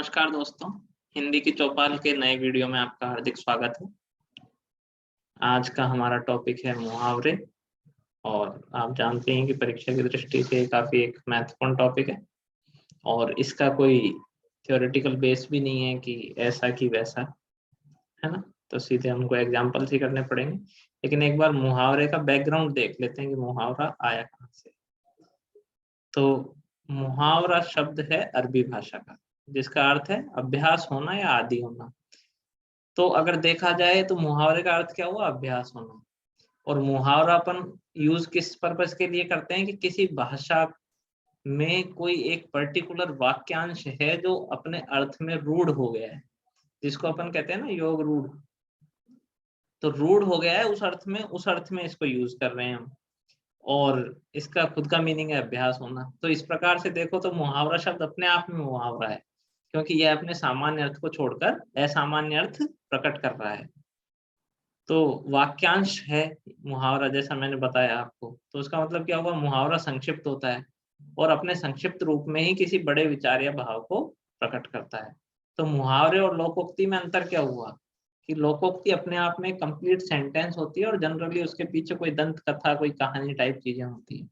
नमस्कार दोस्तों, हिंदी की चौपाल के नए वीडियो में आपका हार्दिक स्वागत है। आज का हमारा टॉपिक है मुहावरे और आप जानते हैं कि परीक्षा की दृष्टि से काफ़ी एक महत्वपूर्ण टॉपिक है और इसका कोई थ्योरेटिकल बेस भी नहीं है कि ऐसा कि वैसा, है ना? तो सीधे हमको एग्जाम्पल्स ही करने पड़ेंगे। लेकिन एक बार मुहावरे का बैकग्राउंड देख लेते हैं कि मुहावरा आया कहाँ से। तो मुहावरा शब्द है अरबी भाषा का, जिसका अर्थ है अभ्यास होना या आदी होना। तो अगर देखा जाए तो मुहावरे का अर्थ क्या हुआ? अभ्यास होना। और मुहावरा अपन यूज किस पर्पस के लिए करते हैं कि किसी भाषा में कोई एक पर्टिकुलर वाक्यांश है जो अपने अर्थ में रूढ़ हो गया है, जिसको अपन कहते हैं ना योग रूढ़। तो रूढ़ हो गया है उस अर्थ में इसको यूज कर रहे हैं हम। और इसका खुद का मीनिंग है अभ्यास होना। तो इस प्रकार से देखो तो मुहावरा शब्द अपने आप में मुहावरा है, क्योंकि यह अपने सामान्य अर्थ को छोड़कर असामान्य अर्थ प्रकट कर रहा है। तो वाक्यांश है मुहावरा, जैसा मैंने बताया आपको। तो उसका मतलब क्या हुआ? मुहावरा संक्षिप्त होता है और अपने संक्षिप्त रूप में ही किसी बड़े विचार या भाव को प्रकट करता है। तो मुहावरे और लोकोक्ति में अंतर क्या हुआ कि लोकोक्ति अपने आप में कंप्लीट सेंटेंस होती है और जनरली उसके पीछे कोई दंत कथा, कोई कहानी टाइप चीजें होती है।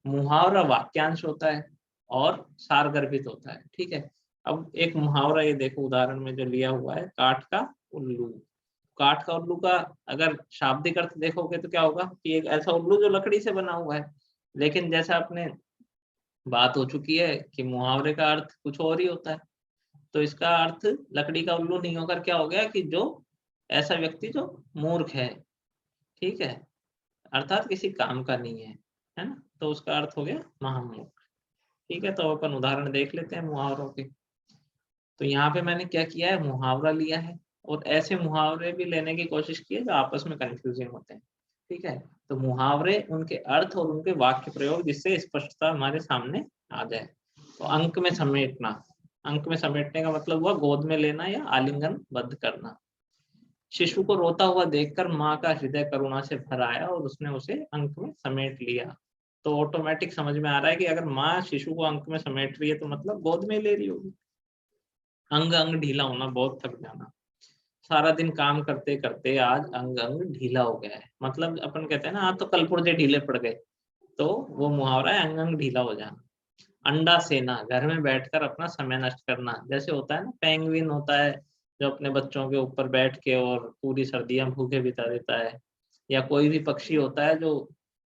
मुहावरा वाक्यांश होता है और सारगर्भित होता है। ठीक है। अब एक मुहावरा ये देखो, उदाहरण में जो लिया हुआ है, काठ का उल्लू। काठ का उल्लू का अगर शाब्दिक अर्थ देखोगे तो क्या होगा कि एक ऐसा उल्लू जो लकड़ी से बना हुआ है। लेकिन जैसा अपने बात हो चुकी है कि मुहावरे का अर्थ कुछ और ही होता है। तो इसका अर्थ लकड़ी का उल्लू नहीं होकर क्या हो गया कि जो ऐसा व्यक्ति जो मूर्ख है, ठीक है, अर्थात किसी काम का नहीं है ना? तो उसका अर्थ हो गया महामूर्ख। ठीक है, तो अपन उदाहरण देख लेते हैं मुहावरों के। तो यहाँ पे मैंने क्या किया है, मुहावरा लिया है और ऐसे मुहावरे भी लेने की कोशिश की है जो आपस में कंफ्यूजिंग होते हैं। ठीक है, तो मुहावरे, उनके अर्थ और उनके वाक्य प्रयोग, जिससे स्पष्टता हमारे सामने आ जाए। तो अंक में समेटना, अंक में समेटने का मतलब हुआ गोद में लेना या आलिंगन बद्ध करना। शिशु को रोता हुआ देखकर माँ का हृदय करुणा से भर आया और उसने उसे अंक में समेट लिया। तो ऑटोमेटिक समझ में आ रहा है कि अगर माँ शिशु को अंक में समेट रही है तो मतलब गोद में ले रही होगी। अंग अंग ढीला होना, बहुत थक जाना। सारा दिन काम करते करते आज अंग अंग ढीला हो गया है। मतलब अपन कहते हैं ना, आज तो कल पुर्जे ढीले पड़ गए। तो वो मुहावरा है अंग अंग ढीला हो जाना। अंडा सेना, घर में बैठकर अपना समय नष्ट करना। जैसे होता है ना, पेंगुइन होता है जो अपने बच्चों के ऊपर बैठ के और पूरी सर्दियां भूखे बिता देता है। या कोई भी पक्षी होता है जो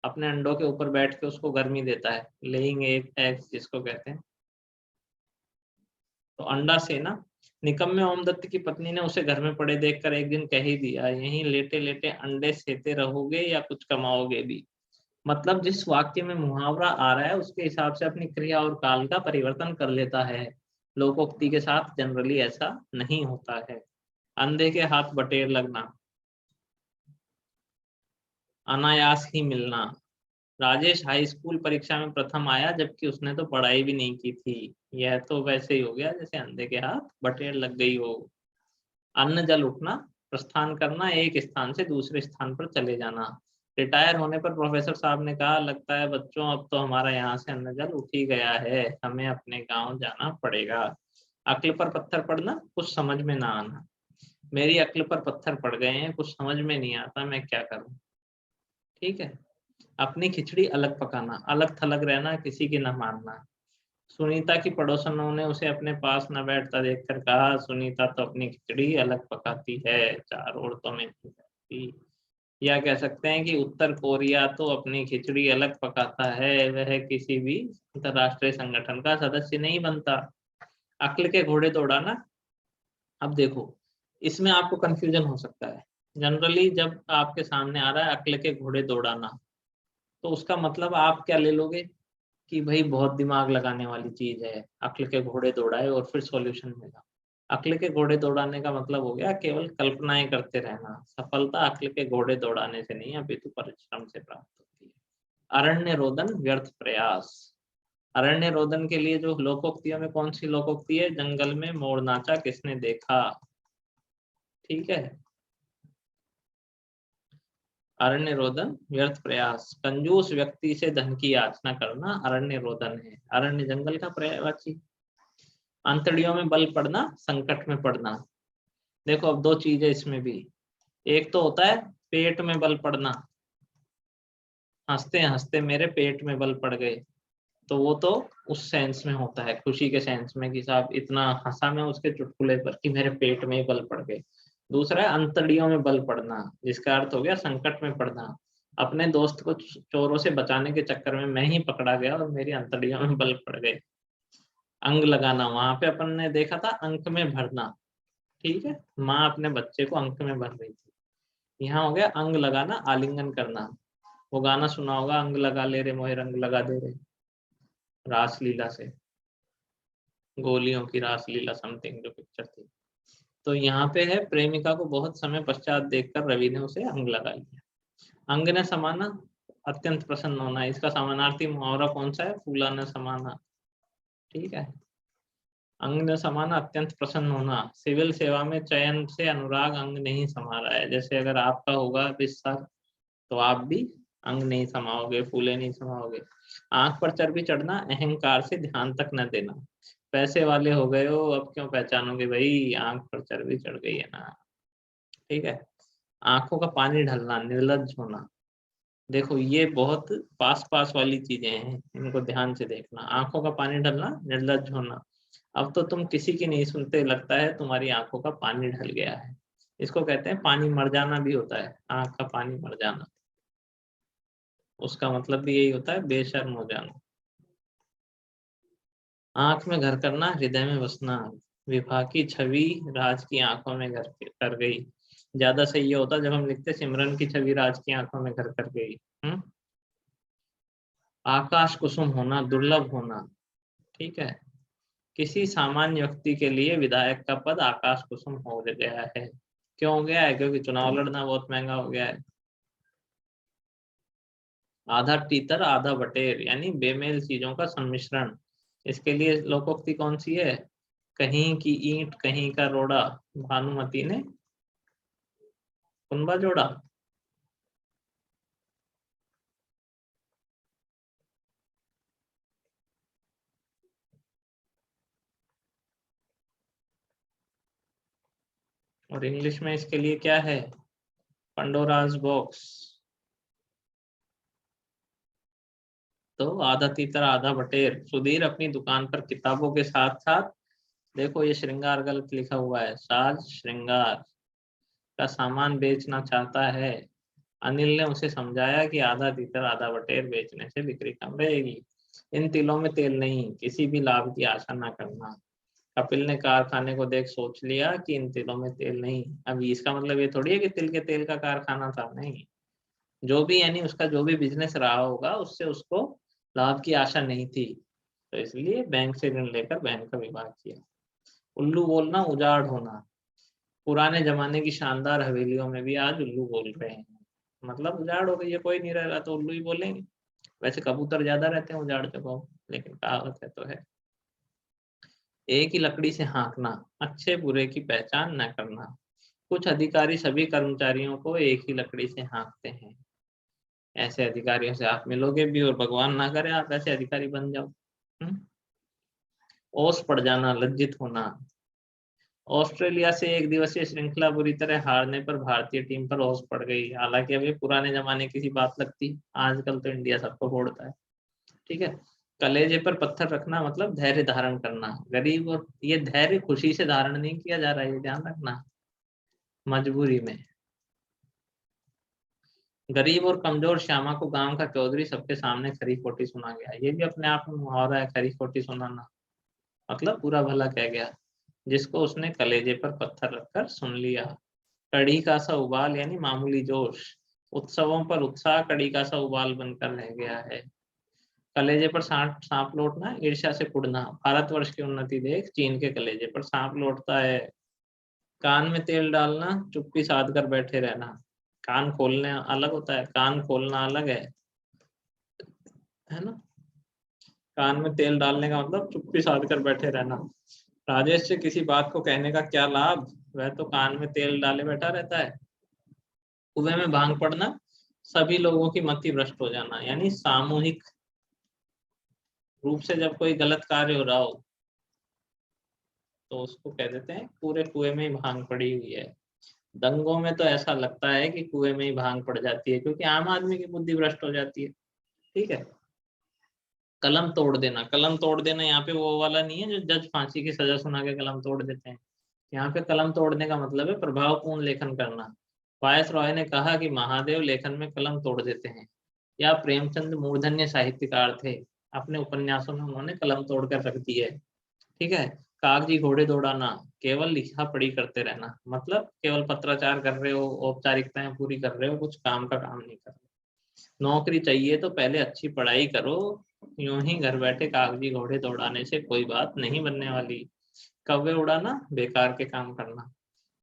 अपने अंडों के ऊपर बैठ के उसको गर्मी देता है, लेइंग एग्स जिसको कहते हैं। तो अंडा सेना। निकम्मे ओमदत्त की पत्नी ने उसे घर में पड़े देखकर एक दिन कह ही दिया, यहीं लेटे लेटे अंडे सेते रहोगे या कुछ कमाओगे भी। मतलब जिस वाक्य में मुहावरा आ रहा है उसके हिसाब से अपनी क्रिया और काल का परिवर्तन कर लेता है। लोकोक्ति के साथ जनरली ऐसा नहीं होता है। अंधे के हाथ बटेर लगना, अनायास ही मिलना। राजेश हाई स्कूल परीक्षा में प्रथम आया जबकि उसने तो पढ़ाई भी नहीं की थी। यह तो वैसे ही हो गया जैसे अंधे के हाथ बटेर लग गई हो। अन्न जल उठना, प्रस्थान करना, एक स्थान से दूसरे स्थान पर चले जाना। रिटायर होने पर प्रोफेसर साहब ने कहा, लगता है बच्चों अब तो हमारा यहाँ से अन्न जल उठ ही गया है, हमें अपने गांव जाना पड़ेगा। अक्ल पर पत्थर पड़ना, कुछ समझ में ना आना। मेरी अक्ल पर पत्थर पड़ गए हैं, कुछ समझ में नहीं आता, मैं क्या करूं। ठीक है। अपनी खिचड़ी अलग पकाना, अलग थलग रहना, किसी की न मानना। सुनीता की पड़ोसनों ने उसे अपने पास न बैठता देखकर कहा, सुनीता तो अपनी खिचड़ी अलग पकाती है, चार औरतों में नहीं जाती। या कह सकते हैं कि उत्तर कोरिया तो अपनी खिचड़ी अलग पकाता है, वह किसी भी अंतरराष्ट्रीय संगठन का सदस्य नहीं बनता। अक्ल के घोड़े दौड़ाना। अब देखो, इसमें आपको कंफ्यूजन हो सकता है। जनरली जब आपके सामने आ रहा है अक्ल के घोड़े दौड़ाना, तो उसका मतलब आप क्या ले लोगे कि भाई बहुत दिमाग लगाने वाली चीज है, अक्ल के घोड़े दौड़ाए और फिर सॉल्यूशन मिला। अक्ल के घोड़े दौड़ाने का मतलब हो गया केवल कल्पनाएं करते रहना। सफलता अक्ल के घोड़े दौड़ाने से नहीं, अपितु परिश्रम से प्राप्त होती है। अरण्य रोदन, व्यर्थ प्रयास। अरण्य रोदन के लिए जो लोकोक्तियों में कौन सी लोकोक्ति है? जंगल में मोर नाचा किसने देखा। ठीक है। अरण्य रोदन, व्यर्थ प्रयास। कंजूस व्यक्ति से धन की याचना करना अरण्य रोदन है। अरण्य जंगल का पर्यायवाची। अंतड़ियों में बल पड़ना, संकट में पड़ना। देखो अब दो चीजें इसमें भी, एक तो होता है पेट में बल पड़ना, हंसते हंसते मेरे पेट में बल पड़ गए, तो वो तो उस सेंस में होता है, खुशी के सेंस में कि साहब इतना हंसा मैं उसके चुटकुले पर कि मेरे पेट में ही बल पड़ गए। दूसरा है अंतड़ियों में बल पड़ना, जिसका अर्थ हो गया संकट में पड़ना। अपने दोस्त को चोरों से बचाने के चक्कर में मैं ही पकड़ा गया और मेरी अंतड़ियों में बल पड़ गए। अंग लगाना, वहां पे अपन ने देखा था अंक में भरना, ठीक है, माँ अपने बच्चे को अंक में भर रही थी। यहाँ हो गया अंग लगाना, आलिंगन करना। वो गाना सुना होगा, अंग लगा ले रे मोहे रंग लगा दे रे, रासलीला से, गोलियों की रासलीला समथिंग जो पिक्चर थी। तो यहाँ पे है, प्रेमिका को बहुत समय पश्चात देखकर रवि ने उसे अंग लगा लिया। अंग ने समाना, अत्यंत प्रसन्न होना। इसका समानार्थी मुहावरा कौन सा है? फूला ने समाना, ठीक है। अंग ने समाना, अत्यंत प्रसन्न होना। सिविल सेवा में चयन से अनुराग अंग नहीं समा रहा है। जैसे अगर आपका होगा विस्तार तो आप भी अंग नहीं समाओगे, फूले नहीं समाओगे। आंख पर चर्बी चढ़ना, अहंकार से ध्यान तक न देना। पैसे वाले हो गए हो, अब क्यों पहचानोगे भाई, आंख पर चर्बी चढ़ गई है ना, ठीक है। आंखों का पानी ढलना, निर्लज्ज होना। देखो ये बहुत पास पास वाली चीजें हैं, इनको ध्यान से देखना। आंखों का पानी ढलना, निर्लज्ज होना। अब तो तुम किसी की नहीं सुनते, लगता है तुम्हारी आंखों का पानी ढल गया है। इसको कहते हैं पानी मर जाना भी होता है, आंख का पानी मर जाना। उसका मतलब भी यही होता है, बेशर्म हो जाना। आंख में घर करना, हृदय में बसना। विभा की छवि राज की आंखों में घर कर गई। ज्यादा सही ये होता जब हम लिखते सिमरन की छवि राज की आंखों में घर कर गई। आकाश कुसुम होना, दुर्लभ होना, ठीक है। किसी सामान्य व्यक्ति के लिए विधायक का पद आकाश कुसुम हो गया है। क्यों हो गया है? क्योंकि चुनाव लड़ना बहुत महंगा हो गया है। आधा तीतर आधा बटेर, यानी बेमेल चीजों का सम्मिश्रण। इसके लिए लोकोक्ति कौन सी है? कहीं की ईंट कहीं का रोड़ा, भानुमति ने कुनबा जोड़ा। और इंग्लिश में इसके लिए क्या है? Pandora's box. तो आधा तीतर आधा बटेर। सुधीर अपनी दुकान पर किताबों के साथ साथ, देखो ये श्रृंगार गलत लिखा हुआ है, साज श्रृंगार का सामान बेचना चाहता है। अनिल ने उसे समझाया कि आधा तीतर आधा बटेर बेचने से बिक्री कम रहेगी। इन तिलों में तेल नहीं, किसी भी लाभ की आशा ना करना। कपिल ने कारखाने को देख सोच लिया कि इन तिलों में तेल नहीं। अभी इसका मतलब ये थोड़ी है कि तिल के तेल का कारखाना था, नहीं। जो भी, यानी उसका जो भी बिजनेस रहा होगा उससे उसको लाभ की आशा नहीं थी, तो इसलिए बैंक से ऋण लेकर बहन का विवाह किया। उल्लू बोलना, उजाड़ होना। पुराने जमाने की शानदार हवेलियों में भी आज उल्लू बोल रहे हैं, मतलब उजाड़ हो गई है, कोई नहीं रह रहा तो उल्लू ही बोलेंगे। वैसे कबूतर ज्यादा रहते हैं उजाड़ जगहों, लेकिन कहावत है तो है। एक ही लकड़ी से हाँकना, अच्छे बुरे की पहचान न करना। कुछ अधिकारी सभी कर्मचारियों को एक ही लकड़ी से हाँकते हैं। ऐसे अधिकारियों से आप मिलोगे भी और भगवान ना करे आप ऐसे अधिकारी बन जाओ। ओस पड़ जाना, लज्जित होना। ऑस्ट्रेलिया से एक दिवसीय श्रृंखला बुरी तरह हारने पर भारतीय टीम पर ओस पड़ गई। हालांकि अब ये पुराने जमाने की सी बात लगती, आजकल तो इंडिया सबको फोड़ता है, ठीक है। कलेजे पर पत्थर रखना मतलब धैर्य धारण करना। गरीब, और ये धैर्य खुशी से धारण नहीं किया जा रहा है, ये ध्यान रखना, मजबूरी में। गरीब और कमजोर श्यामा को गांव का चौधरी सबके सामने खरी खोटी सुना गया। ये भी अपने आप में मुहावरा है, खरी खोटी सुनाना, मतलब बुरा भला कह गया जिसको उसने कलेजे पर पत्थर रखकर सुन लिया। कड़ी का सा उबाल, यानी मामूली जोश। उत्सवों पर उत्साह कड़ी का सा उबाल बनकर रह गया है। कलेजे पर सांप सांप लौटना, ईर्ष्या से कुड़ना। भारतवर्ष की उन्नति देख चीन के कलेजे पर सांप लौटता है। कान में तेल डालना, चुप्पी साध कर बैठे रहना। कान खोलने अलग होता है, कान खोलना अलग है ना। कान में तेल डालने का मतलब चुप्पी साध कर बैठे रहना। राजेश से किसी बात को कहने का क्या लाभ, वह तो कान में तेल डाले बैठा रहता है। कुएं में भांग पड़ना, सभी लोगों की मति भ्रष्ट हो जाना, यानी सामूहिक रूप से जब कोई गलत कार्य हो रहा हो तो उसको कह देते हैं पूरे कुएं में ही भांग पड़ी हुई है। दंगों में तो ऐसा लगता है कि कुएं में ही भांग पड़ जाती है, क्योंकि आम आदमी की बुद्धि भ्रष्ट हो जाती है। ठीक है। कलम तोड़ देना, कलम तोड़ देना यहाँ पे वो वाला नहीं है जो जज फांसी की सजा सुना के कलम तोड़ देते हैं। यहाँ पे कलम तोड़ने का मतलब है प्रभावपूर्ण लेखन करना। वायस रॉय ने कहा कि महादेव लेखन में कलम तोड़ देते हैं। या प्रेमचंद मूर्धन्य साहित्यकार थे, अपने उपन्यासों में उन्होंने कलम तोड़कर रख दी है। ठीक है। कागजी घोड़े दौड़ाना, केवल लिखा पढ़ी करते रहना, मतलब केवल पत्राचार कर रहे हो, औपचारिकताएं पूरी कर रहे हो, कुछ काम का काम नहीं कर रहे। नौकरी चाहिए तो पहले अच्छी पढ़ाई करो, यूं ही घर बैठे कागजी घोड़े दौड़ाने से कोई बात नहीं बनने वाली। कौवे उड़ाना, बेकार के काम करना।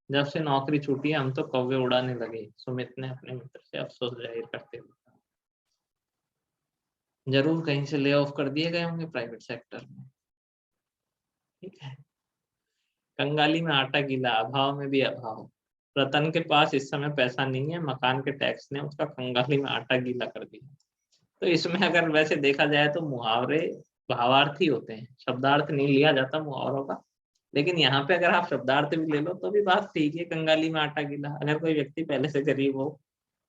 जब से नौकरी छूटी हम तो कौवे उड़ाने लगे, सुमित ने अपने मित्र से अफसोस जाहिर करते हुए कहा। जरूर कहीं से ले ऑफ कर दिए गए होंगे प्राइवेट सेक्टर में। ठीक है। कंगाली में आटा गीला, अभाव में भी अभाव। रतन के पास इस समय पैसा नहीं है, मकान के टैक्स ने उसका कंगाली में आटा गीला कर दिया। तो इसमें अगर वैसे देखा जाए तो मुहावरे भावार्थी होते हैं, शब्दार्थ नहीं लिया जाता मुहावरों का। लेकिन यहाँ पे अगर आप शब्दार्थ भी ले लो तो भी बात ठीक है। कंगाली में आटा गीला, अगर कोई व्यक्ति पहले से गरीब हो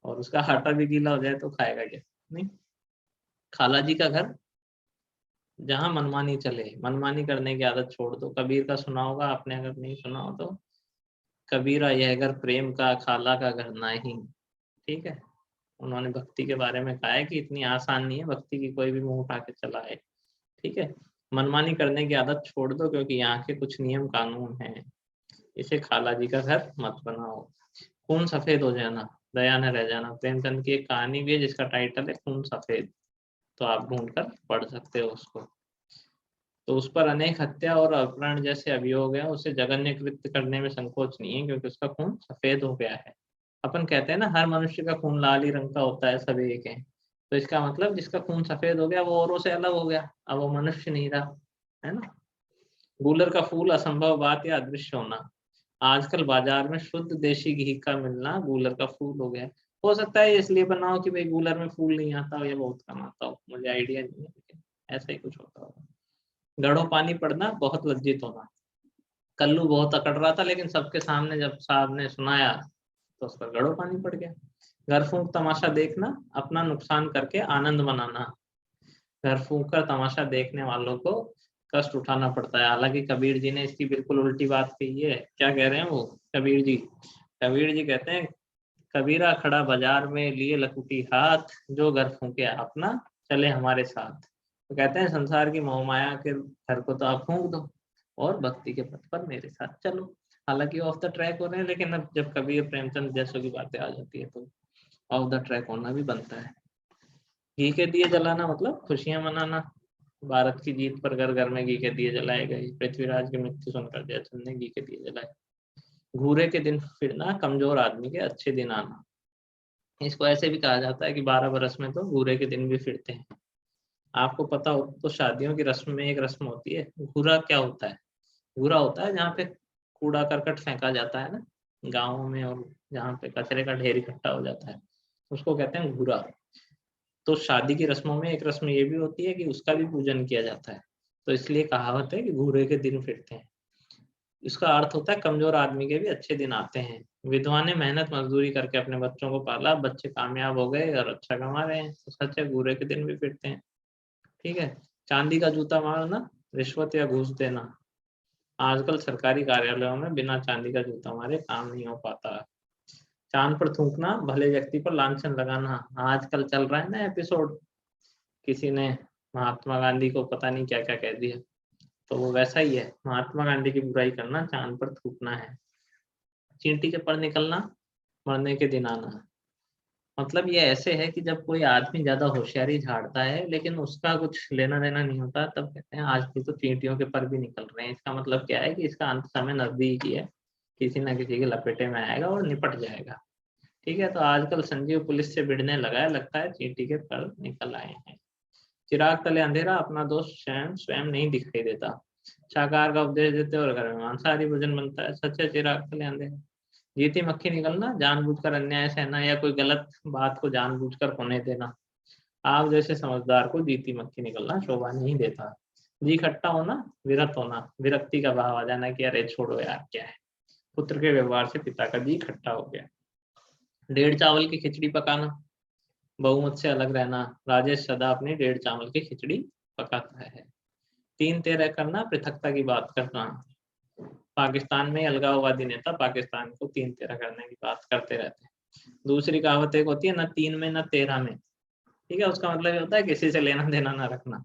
और उसका आटा भी गीला हो जाए तो खाएगा क्या? नहीं। खाला जी का घर, जहाँ मनमानी चले, मनमानी करने की आदत छोड़ दो। कबीर का सुना होगा आपने, अगर नहीं सुना हो तो। कबीरा यह घर प्रेम का, खाला का घर नहीं। ठीक है। उन्होंने भक्ति के बारे में कहा है कि इतनी आसान नहीं है भक्ति की, कोई भी मुंह उठा के चला है। ठीक है। मनमानी करने की आदत छोड़ दो, क्योंकि यहाँ के कुछ नियम कानून हैं। इसे खाला जी का घर मत बनाओ। खून सफेद हो जाना, दया न रह जाना। प्रेमचंद की एक कहानी भी है जिसका टाइटल है खून सफेद, तो आप ढूंढकर पढ़ सकते हो उसको। तो उस पर अनेक हत्या और अपहरण जैसे अभियोग है, उसे जघन्य कृत्य करने में संकोच नहीं है, क्योंकि उसका खून सफेद हो गया है। अपन कहते हैं ना हर मनुष्य का खून लाल ही रंग का होता है, सब एक है। तो इसका मतलब जिसका खून सफेद हो गया वो औरों से अलग हो गया, अब वो मनुष्य नहीं रहा, है ना। गूलर का फूल, असंभव बात या अदृश्य होना। आजकल बाजार में शुद्ध देशी घी का मिलना गूलर का फूल हो गया। हो सकता है इसलिए बनाओ कि भाई गूलर में फूल नहीं आता हो या बहुत कम आता हो, मुझे आइडिया नहीं है, लेकिन ऐसा ही कुछ होता होगा। गढ़ो पानी पड़ना, बहुत लज्जित होना। कल्लू बहुत अकड़ रहा था, लेकिन सबके सामने जब साहब ने सुनाया तो उस पर गढ़ो पानी पड़ गया। घर फूंक तमाशा देखना, अपना नुकसान करके आनंद मनाना। घर फूंक कर तमाशा देखने वालों को कष्ट उठाना पड़ता है। हालांकि कबीर जी ने इसकी बिल्कुल उल्टी बात कही है। क्या कह रहे हैं वो कबीर जी? कबीर जी कहते हैं, कबीरा खड़ा बाजार में लिए लकुटी हाथ, जो घर फूंके अपना चले हमारे साथ। तो कहते हैं संसार की मोहमाया के घर को तो आप फूंक दो और भक्ति के पथ पर मेरे साथ चलो। हालांकि ऑफ द ट्रैक हो रहे हैं, लेकिन अब जब कबीर प्रेमचंद जैसों की बातें आ जाती है तो ऑफ द ट्रैक होना भी बनता है। घी के दिए जलाना मतलब खुशियां मनाना। भारत की जीत पर घर घर में घी के दिए जलाए गए। पृथ्वीराज की मृत्यु सुनकर जयचंद ने घी के दिए जलाए। घूरे के दिन फिरना, कमजोर आदमी के अच्छे दिन आना। इसको ऐसे भी कहा जाता है कि 12 बरस में तो घूरे के दिन भी फिरते हैं। आपको पता हो तो शादियों की रस्म में एक रस्म होती है, घूरा क्या होता है? घूरा होता है जहाँ पे कूड़ा करकट फेंका जाता है ना गाँव में, और जहाँ पे कचरे का ढेर इकट्ठा हो जाता है, उसको कहते हैं घूरा। तो शादी की रस्मों में एक रस्म ये भी होती है कि उसका भी पूजन किया जाता है। तो इसलिए कहावत है कि घूरे के दिन फिरते हैं। इसका अर्थ होता है कमजोर आदमी के भी अच्छे दिन आते हैं। विधवा ने मेहनत मजदूरी करके अपने बच्चों को पाला, बच्चे कामयाब हो गए और अच्छा कमा रहे हैं, तो सच है घूरे के दिन भी फिरते हैं। ठीक है। चांदी का जूता मारना, रिश्वत या घूस देना। आजकल सरकारी कार्यालयों में बिना चांदी का जूता मारे काम नहीं हो पाता। चांद पर थूकना, भले व्यक्ति पर लांछन लगाना। आजकल चल रहा है ना एपिसोड, किसी ने महात्मा गांधी को पता नहीं क्या क्या कह दिया, तो वो वैसा ही है। महात्मा गांधी की बुराई करना, चांद पर थूकना है। चींटी के पर निकलना, मरने के दिन आना। मतलब ये ऐसे है कि जब कोई आदमी ज्यादा होशियारी झाड़ता है लेकिन उसका कुछ लेना देना नहीं होता, तब कहते हैं आजकल तो चींटियों के पर भी निकल रहे हैं। इसका मतलब क्या है कि इसका अंत समय नजदीक ही है, किसी ना किसी के लपेटे में आएगा और निपट जाएगा। ठीक है। तो आजकल संजीव पुलिस से भिड़ने लगा है, लगता है चींटी के पर निकल आए हैं। चिराग तले अंधेरा, अपना दोस्त स्वयं स्वयं नहीं दिखाई देता। शाकाहार का उपदेश देते और घर में मांसाहारी भोजन बनता है, सच है चिराग तले अंधेरा। जीती मक्खी निकलना, जानबूझकर अन्याय सहना या कोई गलत बात को जानबूझकर होने देना। आप जैसे समझदार को जीती मक्खी निकलना शोभा नहीं देता। जी खट्टा होना, विरत होना, विरक्ति का भाव आ जाना कि अरे छोड़ो यार क्या है। पुत्र के व्यवहार से पिता का जी खट्टा हो गया। डेढ़ चावल की खिचड़ी पकाना, बहुमत से अलग रहना, राजेश सदा अपनी डेढ़ चावल की खिचड़ी पकाता है। तीन तेरह करना, पृथकता की बात करना। पाकिस्तान में अलगाववादी नेता पाकिस्तान को तीन तेरह करने की बात करते रहते हैं। दूसरी कहावत एक होती है, न तीन में न तेरह में। ठीक है, उसका मतलब ये होता है किसी से लेना देना ना रखना।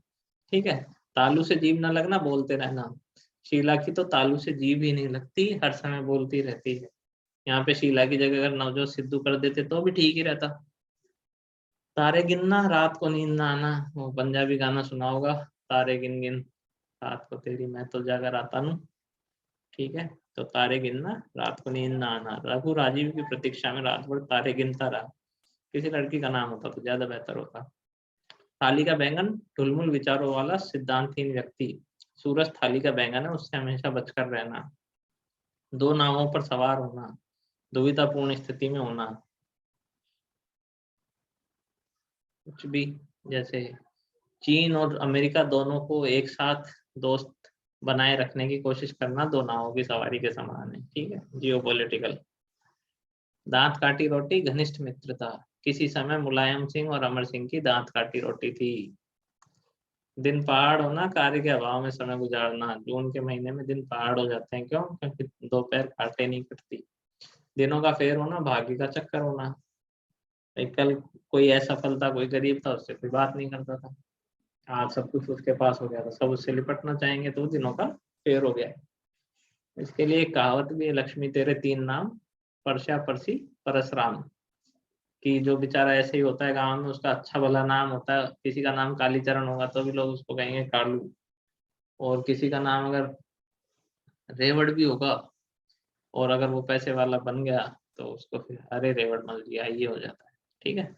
ठीक है, तालू से जीभ न लगना, बोलते रहना। शीला की तो तालू से जीभ ही नहीं लगती, हर समय बोलती रहती है। यहाँ पे शीला की जगह अगर नवजोत सिद्धू कर देते तो भी ठीक ही रहता। तारे गिनना, रात को नींद ना आना, वो पंजाबी गाना सुना होगा, तारे गिन गिन रात को तेरी मैं तो जागा राता हूँ। ठीक है, तो तारे गिनना, रात को नींद ना आना। रघु राजीव की प्रतीक्षा में रात भर तारे गिनता रहा। किसी लड़की का नाम होता तो ज्यादा बेहतर होता। थाली का बैंगन, ढुलमुल विचारों वाला सिद्धांतहीन व्यक्ति। सूरज थाली का बैंगन है, उससे हमेशा बचकर रहना। दो नावों पर सवार होना, दुविधापूर्ण स्थिति में होना। कुछ भी, जैसे चीन और अमेरिका दोनों को एक साथ दोस्त बनाए रखने की कोशिश करना दो नावों की सवारी के समान है। ठीक है, जियोपॉलिटिकल। दांत काटी रोटी, घनिष्ठ मित्रता। किसी समय मुलायम सिंह और अमर सिंह की दांत काटी रोटी थी। दिन पहाड़ होना, कार्य के अभाव में समय गुजारना। जून के महीने में दिन पहाड़ हो जाते हैं, क्यों? क्योंकि दोपहर काटे नहीं कटती। दिनों का फेर होना, भाग्य का चक्कर होना। कल कोई ऐसा फल था, कोई गरीब था, उससे कोई बात नहीं करता था, आज सब कुछ उसके पास हो गया, तो सब उससे लिपटना चाहेंगे, तो दिनों का फेर हो गया। इसके लिए एक कहावत भी है, लक्ष्मी तेरे तीन नाम, परशा परसी परसराम। कि जो बेचारा ऐसे ही होता है गांव में, उसका अच्छा भला नाम होता है, किसी का नाम कालीचरण होगा तो भी लोग उसको कहेंगे कालू, और किसी का नाम अगर रेवड़ भी होगा और अगर वो पैसे वाला बन गया तो उसको फिर अरे रेवड़ मल दिया, ये हो जाता है। ठीक है,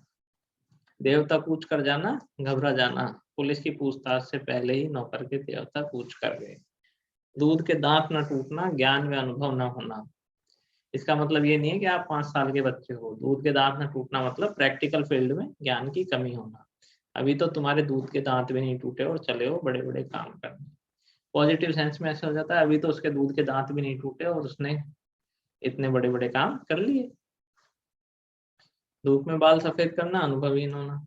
देवता पूछ कर जाना, घबरा जाना। पुलिस की पूछताछ से पहले ही नौकर के देवता पूछ कर गए। दूध के दांत न टूटना, ज्ञान में अनुभव न होना। इसका मतलब ये नहीं है कि आप 5 साल के बच्चे हो। दूध के दांत न टूटना मतलब प्रैक्टिकल फील्ड में ज्ञान की कमी होना। अभी तो तुम्हारे दूध के दांत भी नहीं टूटे और चले हो बड़े बड़े काम करने। पॉजिटिव सेंस में ऐसा हो जाता है, अभी तो उसके दूध के दांत भी नहीं टूटे और उसने इतने बड़े बड़े काम कर लिए। धूप में बाल सफेद करना, अनुभवहीन होना।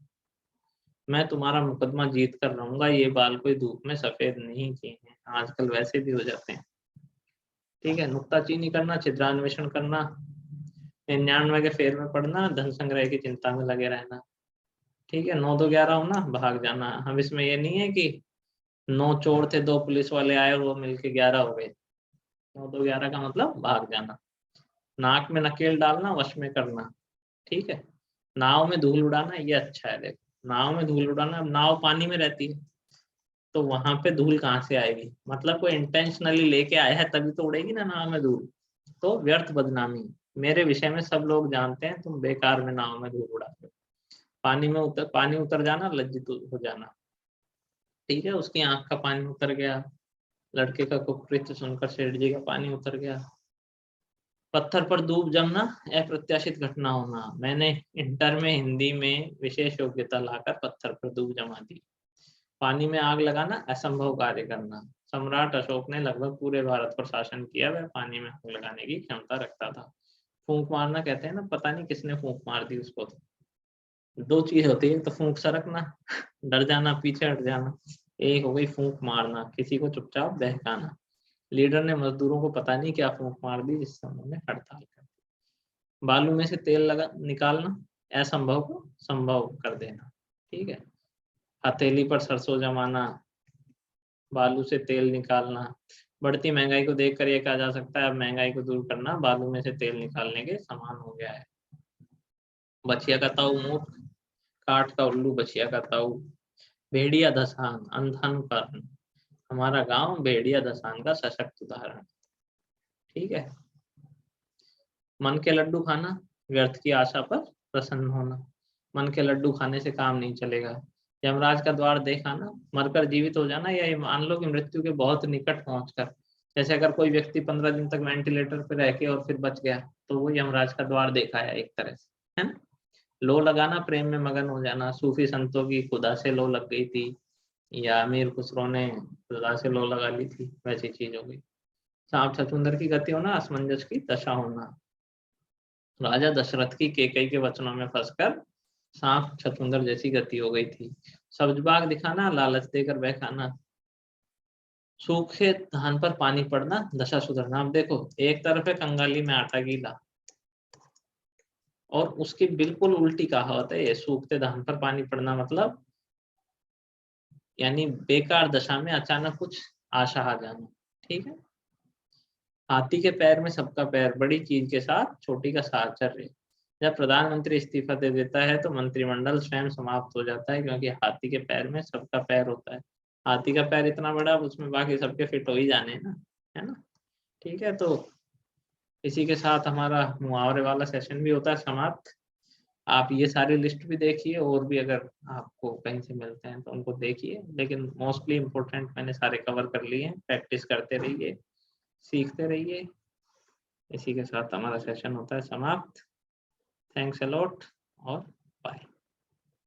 मैं तुम्हारा मुकदमा जीत कर रहूंगा, ये बाल कोई धूप में सफेद नहीं किए हैं, आजकल वैसे भी हो जाते हैं। ठीक है, नुक्ताचीनी करना, छिद्रान्वेषण करना, 99 के फेर में पड़ना, धन संग्रह की चिंता में लगे रहना। ठीक है, 9 2 11 होना, भाग जाना। हम इसमें ये नहीं है कि 9 चोर थे, 2 पुलिस वाले आए और वो मिलके 11 हो गए। 9 2 11 का मतलब भाग जाना। नाक में नकेल डालना, वश में करना। ठीक है, नाव में धूल उड़ाना, ये अच्छा है। देखो, नाव में धूल उड़ाना, अब नाव पानी में रहती है तो वहां पे धूल कहाँ से आएगी? मतलब कोई इंटेंशनली लेके आया है तभी तो उड़ेगी ना नाव में धूल। तो व्यर्थ बदनामी। मेरे विषय में सब लोग जानते हैं, तुम बेकार में नाव में धूल उड़ाते हो। पानी उतर जाना, लज्जित हो जाना। ठीक है, उसकी आंख का पानी उतर गया। लड़के का कुकृत्य सुनकर सेठ जी का पानी उतर गया। पत्थर पर डूब जमना, अप्रत्याशित घटना होना। मैंने इंटर में हिंदी में विशेष योग्यता लाकर पत्थर पर डूब जमा दी। पानी में आग लगाना, असंभव कार्य करना। सम्राट अशोक ने लगभग पूरे भारत पर शासन किया, वह पानी में आग लगाने की क्षमता रखता था। फूंक मारना कहते हैं ना, पता नहीं किसने फूंक मार दी उसको। तो दो चीज होती है, तो फूंक सरकना, डर जाना, पीछे हट जाना। एक हो गई फूंक मारना, किसी को चुपचाप बहकाना। लीडर ने मजदूरों को पता नहीं क्या फूंक मार दी जिससे उन्होंने हड़ताल कर दी। बालू में से तेल लगा निकालना, असंभव को संभव कर देना। ठीक है, हथेली पर सरसों जमाना, बालू से तेल निकालना। बढ़ती महंगाई को देखकर यह कहा जा सकता है अब महंगाई को दूर करना बालू में से तेल निकालने के समान हो गया है। बछिया का ताऊ मूर्ख, काठ का उल्लू बछिया का ताऊ। भेड़िया धसान, अंधन कर्ण। हमारा गांव भेड़िया धसान का सशक्त उदाहरण। ठीक है, मन के लड्डू खाना, व्यर्थ की आशा पर प्रसन्न होना। मन के लड्डू खाने से काम नहीं चलेगा। यमराज का द्वार देखा ना, मरकर जीवित हो जाना, या ये मान लो कि मृत्यु के बहुत निकट पहुंचकर। जैसे अगर कोई व्यक्ति 15 दिन तक वेंटिलेटर पर रह के और फिर बच गया, तो वो यमराज का द्वार देखा है एक तरह से, है ना। लो लगाना, प्रेम में मगन हो जाना। सूफी संतों की खुदा से लो लग गई थी। या अमीर खुसरो ने खुदा से लो लगा ली थी, वैसी चीज हो गई। सांप छछूंदर की गति होना, असमंजस की दशा होना। राजा दशरथ की केकई के वचनों में फंसकर सांप छछूंदर जैसी गति हो गई थी। सब्ज बाग दिखाना, लालच देकर बहकाना। सूखे धान पर पानी पड़ना, दशा सुधरना। अब देखो, एक तरफ है कंगाली में आटा गीला, और उसकी बिल्कुल उल्टी कहावत है ये, सूखते धान पर पानी पड़ना मतलब यानी बेकार दशा में अचानक कुछ आशा आ जाना। ठीक है। हाथी के पैर में सबका पैर, बड़ी चीज के साथ छोटी का साहचर्य। जब प्रधानमंत्री इस्तीफा दे देता है तो मंत्रिमंडल स्वयं समाप्त हो जाता है, क्योंकि हाथी के पैर में सबका पैर होता है। हाथी का पैर इतना बड़ा, उसमें बाकी सबके फिट हो ही जाने ना, है ना। ठीक है, तो इसी के साथ हमारा मुहावरे वाला सेशन भी होता है समाप्त। आप ये सारी लिस्ट भी देखिए, और भी अगर आपको कहीं से मिलते हैं तो उनको देखिए, लेकिन मोस्टली इम्पोर्टेंट मैंने सारे कवर कर लिए हैं। प्रैक्टिस करते रहिए, सीखते रहिए। इसी के साथ हमारा सेशन होता है समाप्त। Thanks a lot. और